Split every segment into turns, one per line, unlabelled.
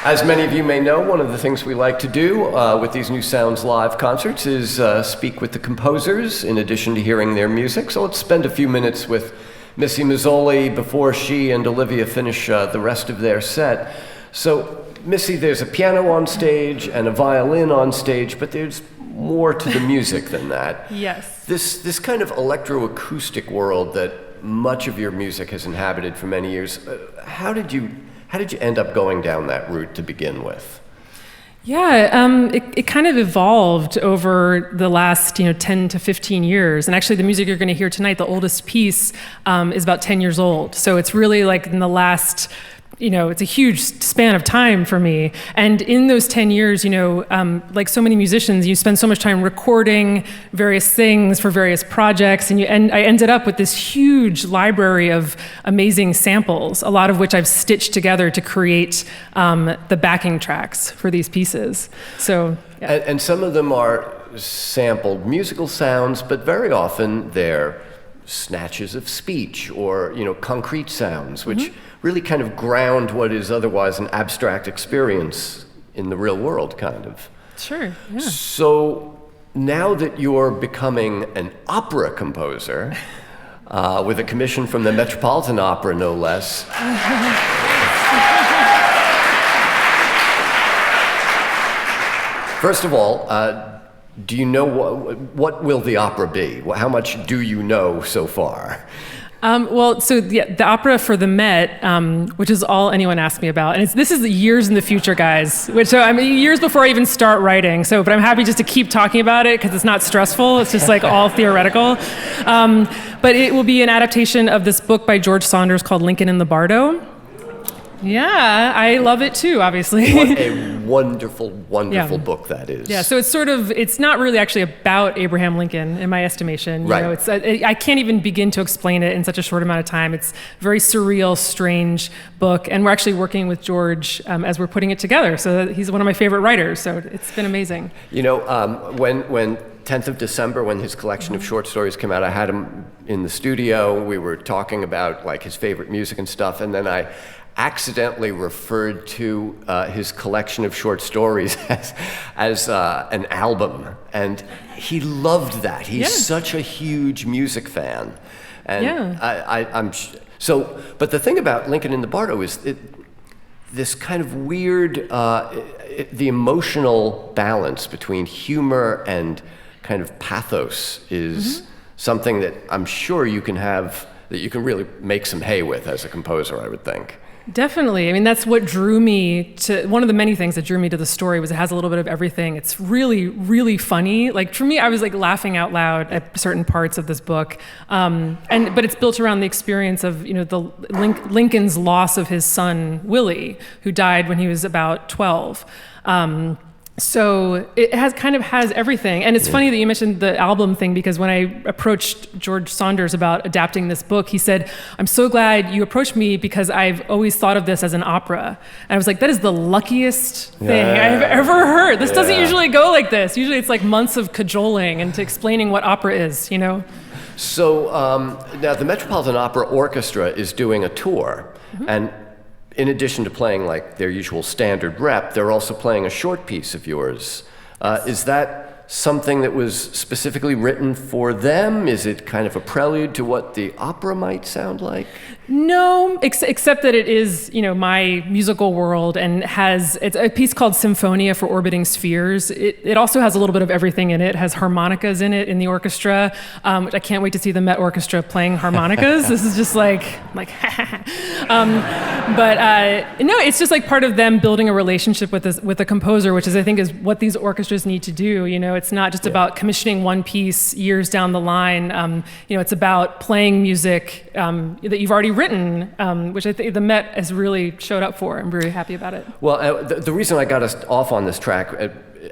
As many of you may know, one of the things we like to do with these New Sounds Live concerts is speak with the composers in addition to hearing their music. So let's spend a few minutes with Missy Mazzoli before she and Olivia finish the rest of their set. So, Missy, there's a piano on stage and a violin on stage, but there's more to the music than that.
Yes.
This kind of electroacoustic world that much of your music has inhabited for many years, how did you end up going down that route to begin with?
Yeah, it kind of evolved over the last 10 to 15 years. And actually the music you're going to hear tonight, the oldest piece, is about 10 years old. So it's really like in the last, it's a huge span of time for me. And in those 10 years, like so many musicians, you spend so much time recording various things for various projects. And I ended up with this huge library of amazing samples, a lot of which I've stitched together to create the backing tracks for these pieces. So, yeah.
And some of them are sampled musical sounds, but very often they're snatches of speech or, concrete sounds, which really kind of ground what is otherwise an abstract experience in the real world, kind of.
Sure, yeah.
So now that you're becoming an opera composer, with a commission from the Metropolitan Opera, no less, first of all, do you know what will the opera be? How much do you know so far?
The opera for the Met, which is all anyone asks me about, and this is years in the future, guys. Years before I even start writing. But I'm happy just to keep talking about it because it's not stressful. It's just like all theoretical. But it will be an adaptation of this book by George Saunders called Lincoln in the Bardo. Yeah, I love it too, obviously.
What a wonderful, wonderful book that is.
Yeah, so it's not really actually about Abraham Lincoln, in my estimation.
Right.
I can't even begin to explain it in such a short amount of time. It's a very surreal, strange book, and we're actually working with George as we're putting it together. So he's one of my favorite writers, so it's been amazing.
When 10th of December, when his collection of short stories came out, I had him in the studio. We were talking about like his favorite music and stuff, and then I accidentally referred to his collection of short stories as an album, and he loved that. He's such a huge music fan, and but the thing about Lincoln in the Bardo is this kind of weird, the emotional balance between humor and kind of pathos is something that I'm sure you can have, that you can really make some hay with as a composer, I would think.
Definitely. I mean, that's what drew me to, one of the many things that drew me to the story was it has a little bit of everything. It's really, really funny. Like for me, I was like laughing out loud at certain parts of this book. But it's built around the experience of, Lincoln's loss of his son, Willie, who died when he was about 12. So it has everything. And it's funny that you mentioned the album thing, because when I approached George Saunders about adapting this book, he said, "I'm so glad you approached me because I've always thought of this as an opera." And I was like, that is the luckiest thing I've ever heard. This doesn't usually go like this. Usually it's like months of cajoling and explaining what opera is,
So now the Metropolitan Opera Orchestra is doing a tour, and in addition to playing like their usual standard rep, they're also playing a short piece of yours. Is that something that was specifically written for them? Is it kind of a prelude to what the opera might sound like?
No, except that it is, my musical world, and it's a piece called Symphonia for Orbiting Spheres. It also has a little bit of everything in it. It has harmonicas in it in the orchestra, which I can't wait to see the Met Orchestra playing harmonicas. This is just like, no, it's just like part of them building a relationship with the composer, which I think is what these orchestras need to do. It's not just about commissioning one piece years down the line. It's about playing music that you've already written, which I think the Met has really showed up for. I'm very happy about it.
Well, the reason I got us off on this track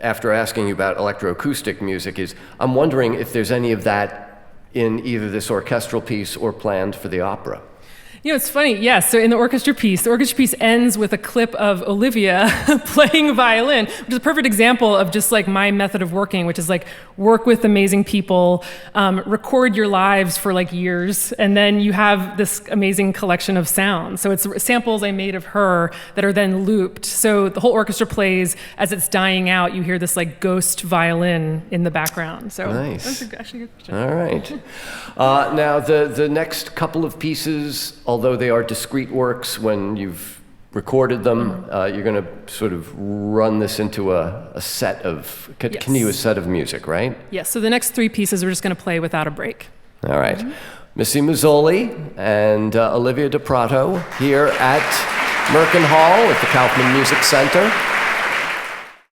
after asking you about electroacoustic music is I'm wondering if there's any of that in either this orchestral piece or planned for the opera.
You know, it's funny, yes. So in the orchestra piece ends with a clip of Olivia playing violin, which is a perfect example of just like my method of working, which is like work with amazing people, record your lives for like years, and then you have this amazing collection of sounds. So it's samples I made of her that are then looped. So the whole orchestra plays as it's dying out. You hear this like ghost violin in the background. So
nice.
That's actually a good question.
All right. Now the next couple of pieces, although they are discrete works, when you've recorded them, you're going to sort of run this into a set of continuous set of music, right?
Yes. So the next three pieces we're just going to play without a break.
All right. Missy Mazzoli and Olivia DePrato here at Merkin Hall at the Kaufman Music Center.